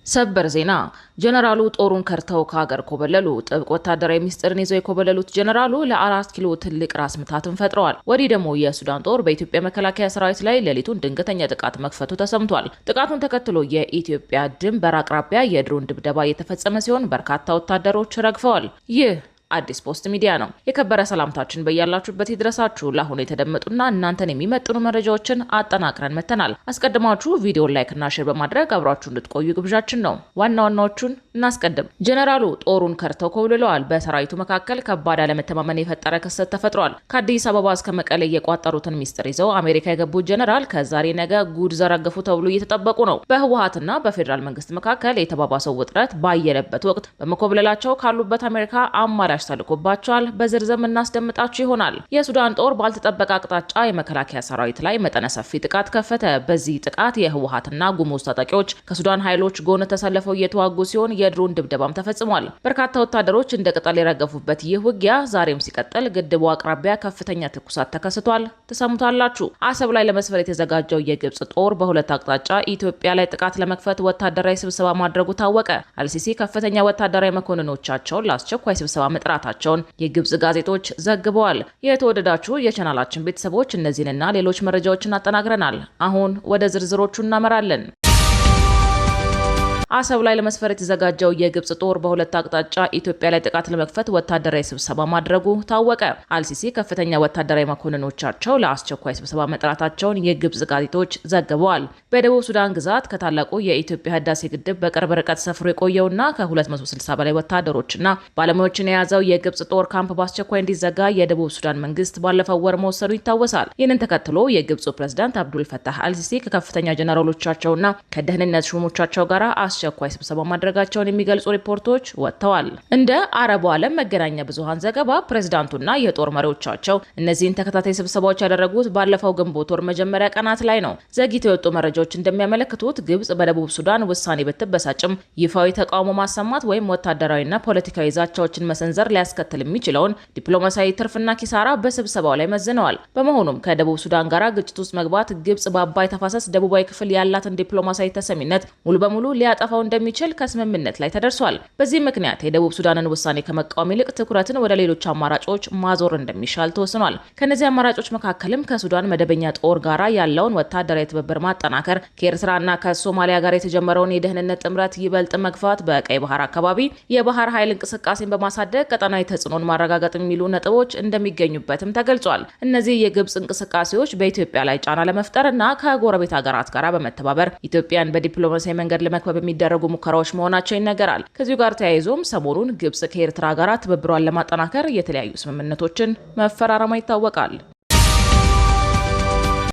ሰበር ዜና ጀነራሉ ጦሩን ከርተው ከሀገር ኮበለሉ። ጥብቅ ወታደራዊ ሚስጥርን ይዘው የኮበለሉት ጀነራሉ ለ4 ኪሎ ትልቅ ራስ ምታትን ፈጥረዋል። ወዲህ ደግሞ የሱዳን ጦር በኢትዮጵያ መከላከያ ሰራዊት ላይ ሌሊቱን ድንገተኛ ጥቃት መክፈቱ ተሰምቷል። ጥቃቱን ተከትሎ የኢትዮጵያ ድንበር አቅራቢያ የድሮን ድብደባ እየተፈጸመ ሲሆን በርካታ ወታደሮች ረግፈዋል። ይህ አዲስ ፖስት ሚዲያ ነው። የከበረ ሰላምታችን በያላችሁበት ይድረሳችሁ። ለአሁኑ የተደመጡና እናንተን የሚመጥኑ መረጃዎችን አጠናቅረን መተናል። አስቀድማችሁ ቪዲዮ ላይክ እና ሼር በማድረግ አብራችሁ እንድትቆዩ ግብዣችን ነው። ዋና ዋናዎቹን እናስቀድም። ጀነራሉ ጦሩን ከርተው ኮብልለዋል። በሰራዊቱ መካከል ከባድ አለመተማመን የፈጠረ ክስተት ተፈጥሯል። ከአዲስ አበባ እስከ መቀሌ የቋጠሩትን ሚስጥር ይዘው አሜሪካ የገቡት ጀነራል ከዛሬ ነገ ጉድ ዘረገፉ ተብሎ እየተጠበቁ ነው። በህወሓትና በፌዴራል መንግስት መካከል የተባባሰው ውጥረት ባየለበት ወቅት በመኮብለላቸው ካሉበት አሜሪካ አማራጭ ተልኮባቸዋል። በዝርዝር እናስደምጣችሁ ይሆናል። የሱዳን ጦር ባልተጠበቀ አቅጣጫ የመከላከያ ሰራዊት ላይ መጠነ ሰፊ ጥቃት ከፈተ። በዚህ ጥቃት የህወሓትና ጉሙዝ ታጣቂዎች ከሱዳን ኃይሎች ጎን ተሰልፈው እየተዋጉ ሲሆን የድሮን ድብደባም ተፈጽሟል። በርካታ ወታደሮች እንደ ቅጠል የረገፉበት ይህ ውጊያ ዛሬም ሲቀጥል ግድቡ አቅራቢያ ከፍተኛ ትኩሳት ተከስቷል። ተሰምቷላችሁ። አሰብ ላይ ለመስፈር የተዘጋጀው የግብጽ ጦር በሁለት አቅጣጫ ኢትዮጵያ ላይ ጥቃት ለመክፈት ወታደራዊ ስብሰባ ማድረጉ ታወቀ። አልሲሲ ከፍተኛ ወታደራዊ መኮንኖቻቸውን ለአስቸኳይ ስብሰባ መጥራታቸውን የግብጽ ጋዜጦች ዘግበዋል። የተወደዳችሁ የቻናላችን ቤተሰቦች እነዚህንና ሌሎች መረጃዎችን አጠናቅረናል። አሁን ወደ ዝርዝሮቹ እናመራለን። አሰብ ላይ ለመስፈር የተዘጋጀው የግብጽ ጦር በሁለት አቅጣጫ ኢትዮጵያ ላይ ጥቃት ለመክፈት ወታደራዊ ስብሰባ ማድረጉ ታወቀ። አልሲሲ ከፍተኛ ወታደራዊ መኮንኖቻቸው ለአስቸኳይ ስብሰባ መጥራታቸውን የግብጽ ጋዜጦች ዘግበዋል። በደቡብ ሱዳን ግዛት ከታላቁ የኢትዮጵያ ህዳሴ ግድብ በቅርብ ርቀት ሰፍሮ የቆየውና ከ260 በላይ ወታደሮችና ባለሙያዎችን የያዘው የግብጽ ጦር ካምፕ በአስቸኳይ እንዲዘጋ የደቡብ ሱዳን መንግስት ባለፈው ወር መወሰኑ ይታወሳል። ይህንን ተከትሎ የግብጹ ፕሬዝዳንት አብዱል ፈታህ አልሲሲ ከከፍተኛ ጀነራሎቻቸውና ከደህንነት ሹሞቻቸው ጋር አስቸኳይ ስብሰባ ማድረጋቸውን የሚገልጹ ሪፖርቶች ወጥተዋል። እንደ አረቡ ዓለም መገናኛ ብዙሃን ዘገባ ፕሬዝዳንቱና የጦር መሪዎቻቸው እነዚህን ተከታታይ ስብሰባዎች ያደረጉት ባለፈው ግንቦት ወር መጀመሪያ ቀናት ላይ ነው። ዘግይተው የወጡ መረጃዎች እንደሚያመለክቱት ግብጽ በደቡብ ሱዳን ውሳኔ ብትበሳጭም ይፋዊ ተቃውሞ ማሰማት ወይም ወታደራዊና ፖለቲካዊ ዛቻዎችን መሰንዘር ሊያስከትል የሚችለውን ዲፕሎማሲያዊ ትርፍና ኪሳራ በስብሰባው ላይ መዝነዋል። በመሆኑም ከደቡብ ሱዳን ጋር ግጭት ውስጥ መግባት ግብጽ በአባይ ተፋሰስ ደቡባዊ ክፍል ያላትን ዲፕሎማሲያዊ ተሰሚነት ሙሉ በሙሉ ሊያጠፋው እንደሚችል ከስምምነት ላይ ተደርሷል። በዚህ ምክንያት የደቡብ ሱዳንን ውሳኔ ከመቃወም ይልቅ ትኩረትን ወደ ሌሎች አማራጮች ማዞር እንደሚሻል ተወስኗል። ከነዚህ አማራጮች መካከልም ከሱዳን መደበኛ ጦር ጋራ ያለውን ወታደራዊ ትብብር ማጠናከር፣ ከኤርትራና ከሶማሊያ ጋር የተጀመረውን የደህንነት ጥምረት ይበልጥ መግፋት፣ በቀይ ባህር አካባቢ የባህር ኃይል እንቅስቃሴን በማሳደግ ቀጠናዊ ተጽዕኖን ማረጋገጥ የሚሉ ነጥቦች እንደሚገኙበትም ተገልጿል። እነዚህ የግብጽ እንቅስቃሴዎች በኢትዮጵያ ላይ ጫና ለመፍጠርና ከጎረቤት ሀገራት ጋር በመተባበር ኢትዮጵያን በዲፕሎማሲያዊ መንገድ ለመክበብ የሚደረጉ ሙከራዎች መሆናቸው ይነገራል። ከዚሁ ጋር ተያይዞም ሰሞኑን ግብጽ ከኤርትራ ጋር ትብብሯን ለማጠናከር የተለያዩ ስምምነቶችን መፈራረሟ ይታወቃል።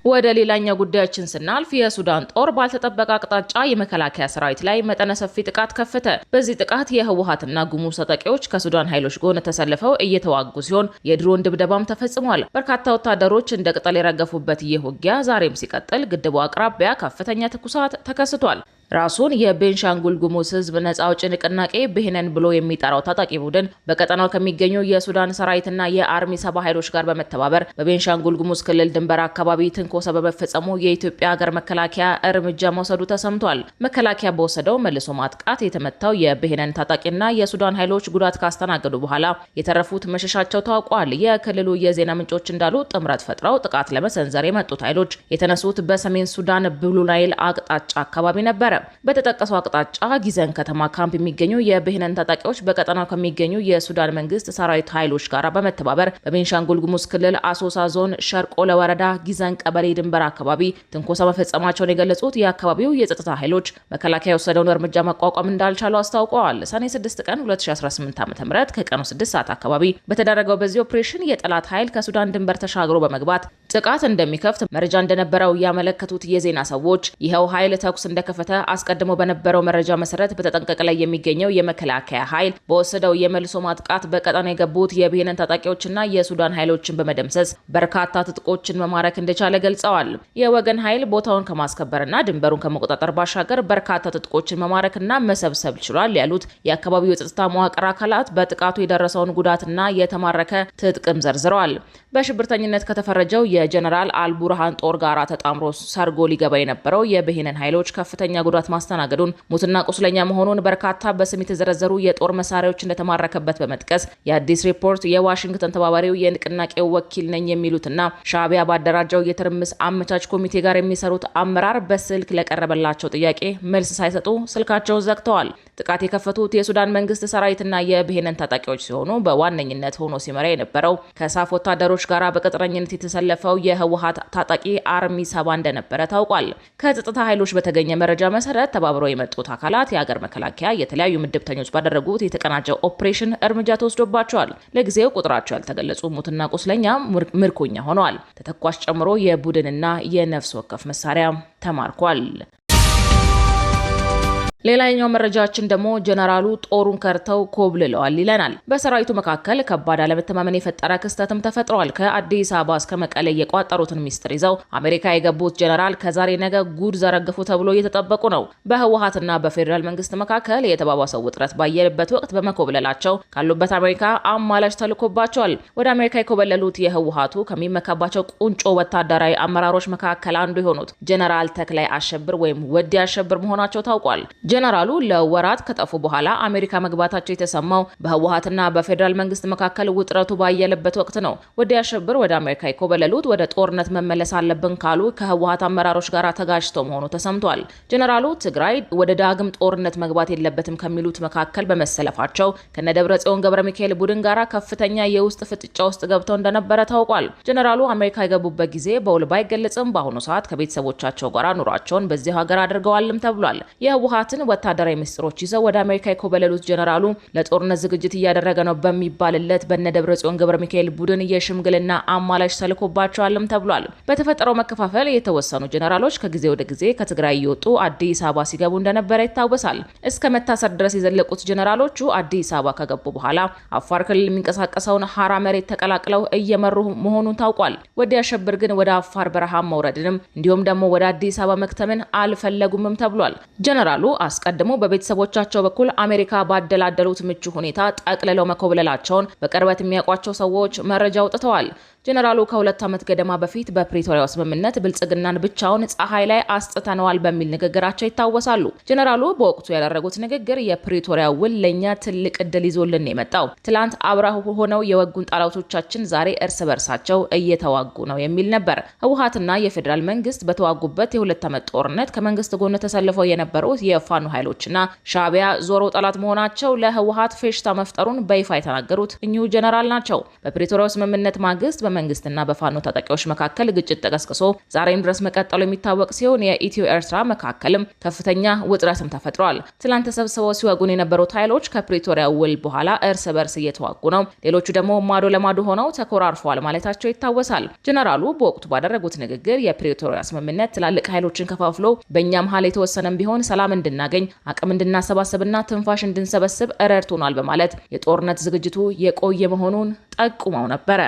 ወደ ሌላኛው ጉዳያችን ስናልፍ የሱዳን ጦር ባልተጠበቀ አቅጣጫ የመከላከያ ሰራዊት ላይ መጠነ ሰፊ ጥቃት ከፈተ። በዚህ ጥቃት የህወሓትና ጉሙዝ ታጣቂዎች ከሱዳን ኃይሎች ጎን ተሰልፈው እየተዋጉ ሲሆን የድሮን ድብደባም ተፈጽሟል። በርካታ ወታደሮች እንደ ቅጠል የረገፉበት ይህ ውጊያ ዛሬም ሲቀጥል ግድቡ አቅራቢያ ከፍተኛ ትኩሳት ተከስቷል። ራሱን የቤንሻንጉል ጉሙዝ ህዝብ ነጻ አውጪ ንቅናቄ ብሄነን ብሎ የሚጠራው ታጣቂ ቡድን በቀጠናው ከሚገኙ የሱዳን ሰራዊትና የአርሚ 70 ኃይሎች ጋር በመተባበር በቤንሻንጉል ጉሙዝ ክልል ድንበር አካባቢ ትንኮሳ በመፈጸሙ የኢትዮጵያ ሀገር መከላከያ እርምጃ መውሰዱ ተሰምቷል። መከላከያ በወሰደው መልሶ ማጥቃት የተመታው የብሄነን ታጣቂና የሱዳን ኃይሎች ጉዳት ካስተናገዱ በኋላ የተረፉት መሸሻቸው ታውቋል። የክልሉ የዜና ምንጮች እንዳሉ ጥምረት ፈጥረው ጥቃት ለመሰንዘር የመጡት ኃይሎች የተነሱት በሰሜን ሱዳን ብሉ ናይል አቅጣጫ አካባቢ ነበር። በተጠቀሰው አቅጣጫ ጊዘን ከተማ ካምፕ የሚገኙ የብሄነን ታጣቂዎች በቀጠናው ከሚገኙ የሱዳን መንግስት ሰራዊት ኃይሎች ጋር በመተባበር በቤንሻንጉል ጉሙዝ ክልል አሶሳ ዞን ሸርቆ ለወረዳ ጊዘን ቀበሌ ድንበር አካባቢ ትንኮሳ መፈጸማቸውን የገለጹት የአካባቢው የጸጥታ ኃይሎች መከላከያ የወሰደውን እርምጃ መቋቋም እንዳልቻሉ አስታውቀዋል። ሰኔ 6 ቀን 2018 ዓ.ም ከቀኑ 6 ሰዓት አካባቢ በተደረገው በዚህ ኦፕሬሽን የጠላት ኃይል ከሱዳን ድንበር ተሻግሮ በመግባት ጥቃት እንደሚከፍት መረጃ እንደነበረው ያመለከቱት የዜና ሰዎች ይኸው ኃይል ተኩስ እንደከፈተ አስቀድሞ በነበረው መረጃ መሰረት በተጠንቀቅ ላይ የሚገኘው የመከላከያ ኃይል በወሰደው የመልሶ ማጥቃት በቀጠና የገቡት የብሄነን ታጣቂዎችና የሱዳን ኃይሎችን በመደምሰስ በርካታ ትጥቆችን መማረክ እንደቻለ ገልጸዋል። የወገን ኃይል ቦታውን ከማስከበርና ድንበሩን ከመቆጣጠር ባሻገር በርካታ ትጥቆችን መማረክና መሰብሰብ ችሏል ያሉት የአካባቢው የጸጥታ መዋቅር አካላት በጥቃቱ የደረሰውን ጉዳትና የተማረከ ትጥቅም ዘርዝረዋል። በሽብርተኝነት ከተፈረጀው የጀነራል አልቡርሃን ጦር ጋራ ተጣምሮ ሰርጎ ሊገባ የነበረው የብሄንን ኃይሎች ከፍተኛ ጉዳት ማስተናገዱን፣ ሙትና ቁስለኛ መሆኑን፣ በርካታ በስም የተዘረዘሩ የጦር መሳሪያዎች እንደተማረከበት በመጥቀስ የአዲስ ሪፖርት የዋሽንግተን ተባባሪው የንቅናቄው ወኪል ነኝ የሚሉትና ሻዕቢያ ባደራጀው የትርምስ አመቻች ኮሚቴ ጋር የሚሰሩት አመራር በስልክ ለቀረበላቸው ጥያቄ መልስ ሳይሰጡ ስልካቸውን ዘግተዋል። ጥቃት የከፈቱት የሱዳን መንግስት ሰራዊትና የብሄንን ታጣቂዎች ሲሆኑ በዋነኝነት ሆኖ ሲመራ የነበረው ከሳፍ ወታደሮች ጋር በቅጥረኝነት የተሰለፈው የህወሓት ታጣቂ አርሚ 70 እንደነበረ ታውቋል። ከጸጥታ ኃይሎች በተገኘ መረጃ መሰረት ተባብረው የመጡት አካላት የሀገር መከላከያ የተለያዩ ምድብተኞች ባደረጉት የተቀናጀ ኦፕሬሽን እርምጃ ተወስዶባቸዋል። ለጊዜው ቁጥራቸው ያልተገለጹ ሙትና ቁስለኛ ምርኮኛ ሆነዋል። ተተኳሽ ጨምሮ የቡድንና የነፍስ ወከፍ መሳሪያ ተማርኳል። ሌላኛው መረጃችን ደግሞ ጀነራሉ ጦሩን ከርተው ኮብልለዋል ይለናል። በሰራዊቱ መካከል ከባድ አለመተማመን የፈጠረ ክስተትም ተፈጥሯል። ከአዲስ አበባ እስከ መቀሌ የቋጠሩትን ሚስጥር ይዘው አሜሪካ የገቡት ጀነራል ከዛሬ ነገ ጉድ ዘረግፉ ተብሎ እየተጠበቁ ነው። በህወሓትና በፌዴራል መንግስት መካከል የተባባሰው ውጥረት ባየለበት ወቅት በመኮብለላቸው ካሉበት አሜሪካ አማላጅ ተልኮባቸዋል። ወደ አሜሪካ የኮበለሉት የህወሓቱ ከሚመካባቸው ቁንጮ ወታደራዊ አመራሮች መካከል አንዱ የሆኑት ጀነራል ተክላይ አሸብር ወይም ወዲ አሸብር መሆናቸው ታውቋል። ጀነራሉ ለወራት ከጠፉ በኋላ አሜሪካ መግባታቸው የተሰማው በህወሓትና በፌዴራል መንግስት መካከል ውጥረቱ ባየለበት ወቅት ነው። ወዲ አሸብር ወደ አሜሪካ የኮበለሉት ወደ ጦርነት መመለስ አለብን ካሉ ከህወሓት አመራሮች ጋር ተጋጭተው መሆኑ ተሰምቷል። ጀነራሉ ትግራይ ወደ ዳግም ጦርነት መግባት የለበትም ከሚሉት መካከል በመሰለፋቸው ከነደብረጽዮን ገብረ ሚካኤል ቡድን ጋር ከፍተኛ የውስጥ ፍጥጫ ውስጥ ገብተው እንደነበረ ታውቋል። ጀነራሉ አሜሪካ የገቡበት ጊዜ በውል ባይገለጽም በአሁኑ ሰዓት ከቤተሰቦቻቸው ጋር ኑሯቸውን በዚህ ሀገር አድርገዋልም ተብሏል። የህወሓትን ወታደራዊ ምስጢሮች ይዘው ወደ አሜሪካ የኮበለሉት ጀነራሉ ለጦርነት ዝግጅት እያደረገ ነው በሚባልለት በነደብረጽዮን ገብረ ሚካኤል ቡድን የሽምግልና አማላጅ ተልኮባቸዋልም ተብሏል። በተፈጠረው መከፋፈል የተወሰኑ ጀነራሎች ከጊዜ ወደ ጊዜ ከትግራይ እየወጡ አዲስ አበባ ሲገቡ እንደነበረ ይታወሳል። እስከ መታሰር ድረስ የዘለቁት ጀነራሎቹ አዲስ አበባ ከገቡ በኋላ አፋር ክልል የሚንቀሳቀሰውን ሀራ መሬት ተቀላቅለው እየመሩ መሆኑን ታውቋል። ወዲ አሸብር ግን ወደ አፋር በረሃ መውረድንም እንዲሁም ደግሞ ወደ አዲስ አበባ መክተምን አልፈለጉምም ተብሏል። ጀነራሉ አስቀድሞ በቤተሰቦቻቸው በኩል አሜሪካ ባደላደሉት ምቹ ሁኔታ ጠቅልለው መኮብለላቸውን በቅርበት የሚያውቋቸው ሰዎች መረጃ አውጥተዋል። ጀነራሉ ከ2 ዓመት ገደማ በፊት በፕሪቶሪያው ስምምነት ብልጽግናን ብቻውን ፀሐይ ላይ አስጥተነዋል በሚል ንግግራቸው ይታወሳሉ። ጀነራሉ በወቅቱ ያደረጉት ንግግር የፕሪቶሪያው ውል ለኛ ትልቅ እድል ይዞልን የመጣው ትላንት አብረው ሆነው የወጉን ጠላቶቻችን ዛሬ እርስ በርሳቸው እየተዋጉ ነው የሚል ነበር። ህወሓትና የፌዴራል መንግስት በተዋጉበት የ2 ዓመት ጦርነት ከመንግስት ጎን ተሰልፈው የነበሩት የፋኖ ኃይሎችና ሻዕቢያ ዞሮ ጠላት መሆናቸው ለህወሓት ፌሽታ መፍጠሩን በይፋ የተናገሩት እኚሁ ጀነራል ናቸው። በፕሪቶሪያው ስምምነት ማግስት በመንግስትና በፋኖ ታጣቂዎች መካከል ግጭት ተቀስቅሶ ዛሬም ድረስ መቀጠሉ የሚታወቅ ሲሆን የኢትዮ ኤርትራ መካከልም ከፍተኛ ውጥረትም ተፈጥሯል። ትላንት ተሰብስበው ሲወጉን የነበሩት ኃይሎች ከፕሪቶሪያ ውል በኋላ እርስ በርስ እየተዋጉ ነው፣ ሌሎቹ ደግሞ ማዶ ለማዶ ሆነው ተኮራርፈዋል ማለታቸው ይታወሳል። ጀነራሉ በወቅቱ ባደረጉት ንግግር የፕሪቶሪያ ስምምነት ትላልቅ ኃይሎችን ከፋፍሎ በእኛ መሀል የተወሰነም ቢሆን ሰላም እንድናገኝ አቅም እንድናሰባስብና ትንፋሽ እንድንሰበስብ ረድቶናል በማለት የጦርነት ዝግጅቱ የቆየ መሆኑን ጠቁመው ነበረ።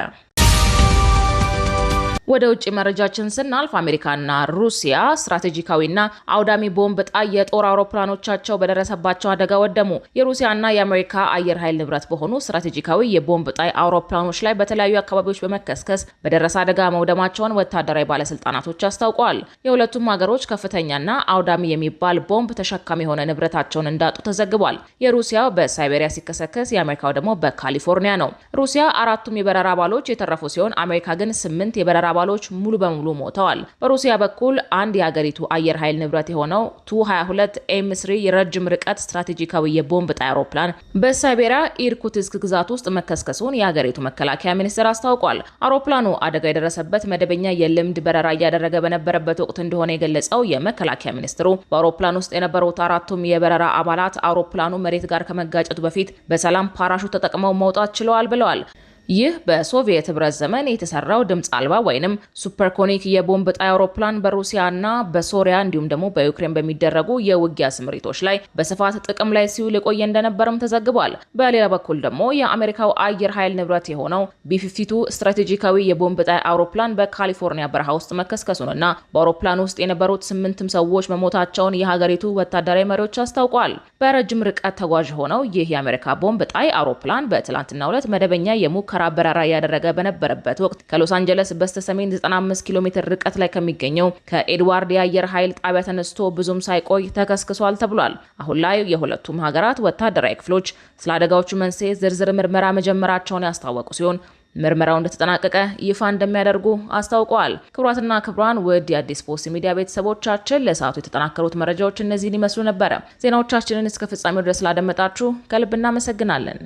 ወደ ውጭ መረጃችን ስናልፍ አሜሪካና ሩሲያ ስትራቴጂካዊና አውዳሚ ቦምብ ጣይ የጦር አውሮፕላኖቻቸው በደረሰባቸው አደጋ ወደሙ። የሩሲያና የአሜሪካ አየር ኃይል ንብረት በሆኑ ስትራቴጂካዊ የቦምብ ጣይ አውሮፕላኖች ላይ በተለያዩ አካባቢዎች በመከስከስ በደረሰ አደጋ መውደማቸውን ወታደራዊ ባለስልጣናቶች አስታውቀዋል። የሁለቱም ሀገሮች ከፍተኛና አውዳሚ የሚባል ቦምብ ተሸካሚ የሆነ ንብረታቸውን እንዳጡ ተዘግቧል። የሩሲያው በሳይቤሪያ ሲከሰከስ፣ የአሜሪካው ደግሞ በካሊፎርኒያ ነው። ሩሲያ 4ቱም የበረራ አባሎች የተረፉ ሲሆን አሜሪካ ግን 8 የበረራ አባሎች ሙሉ በሙሉ ሞተዋል። በሩሲያ በኩል አንድ የሀገሪቱ አየር ኃይል ንብረት የሆነው ቱ-22 ኤም3 የረጅም ርቀት ስትራቴጂካዊ የቦምብ ጣይ አውሮፕላን በሳይቤሪያ ኢርኩትስክ ግዛት ውስጥ መከስከሱን የሀገሪቱ መከላከያ ሚኒስቴር አስታውቋል። አውሮፕላኑ አደጋ የደረሰበት መደበኛ የልምድ በረራ እያደረገ በነበረበት ወቅት እንደሆነ የገለጸው የመከላከያ ሚኒስትሩ በአውሮፕላን ውስጥ የነበሩት 4ቱም የበረራ አባላት አውሮፕላኑ መሬት ጋር ከመጋጨቱ በፊት በሰላም ፓራሹት ተጠቅመው መውጣት ችለዋል ብለዋል። ይህ በሶቪየት ህብረት ዘመን የተሰራው ድምጽ አልባ ወይንም ሱፐርኮኒክ የቦምብ ጣይ አውሮፕላን በሩሲያና በሶሪያ እንዲሁም ደግሞ በዩክሬን በሚደረጉ የውጊያ ስምሪቶች ላይ በስፋት ጥቅም ላይ ሲውል የቆየ እንደነበርም ተዘግቧል። በሌላ በኩል ደግሞ የአሜሪካው አየር ኃይል ንብረት የሆነው ቢ52 ስትራቴጂካዊ የቦምብ ጣይ አውሮፕላን በካሊፎርኒያ በረሃ ውስጥ መከስከሱንና በአውሮፕላን ውስጥ የነበሩት 8 ሰዎች መሞታቸውን የሀገሪቱ ወታደራዊ መሪዎች አስታውቀዋል። በረጅም ርቀት ተጓዥ ሆነው ይህ የአሜሪካ ቦምብ ጣይ አውሮፕላን በትላንትናው ዕለት መደበኛ የሙከራ የሙከራ በረራ እያደረገ በነበረበት ወቅት ከሎስ አንጀለስ በስተሰሜን 95 ኪሎ ሜትር ርቀት ላይ ከሚገኘው ከኤድዋርድ የአየር ኃይል ጣቢያ ተነስቶ ብዙም ሳይቆይ ተከስክሷል ተብሏል። አሁን ላይ የሁለቱም ሀገራት ወታደራዊ ክፍሎች ስለ አደጋዎቹ መንስኤ ዝርዝር ምርመራ መጀመራቸውን ያስታወቁ ሲሆን ምርመራው እንደተጠናቀቀ ይፋ እንደሚያደርጉ አስታውቀዋል። ክቡራትና ክቡራን ውድ የአዲስ ፖስት ሚዲያ ቤተሰቦቻችን ለሰዓቱ የተጠናከሩት መረጃዎች እነዚህን ይመስሉ ነበር። ዜናዎቻችንን እስከ ፍጻሜው ድረስ ስላደመጣችሁ ከልብ እናመሰግናለን።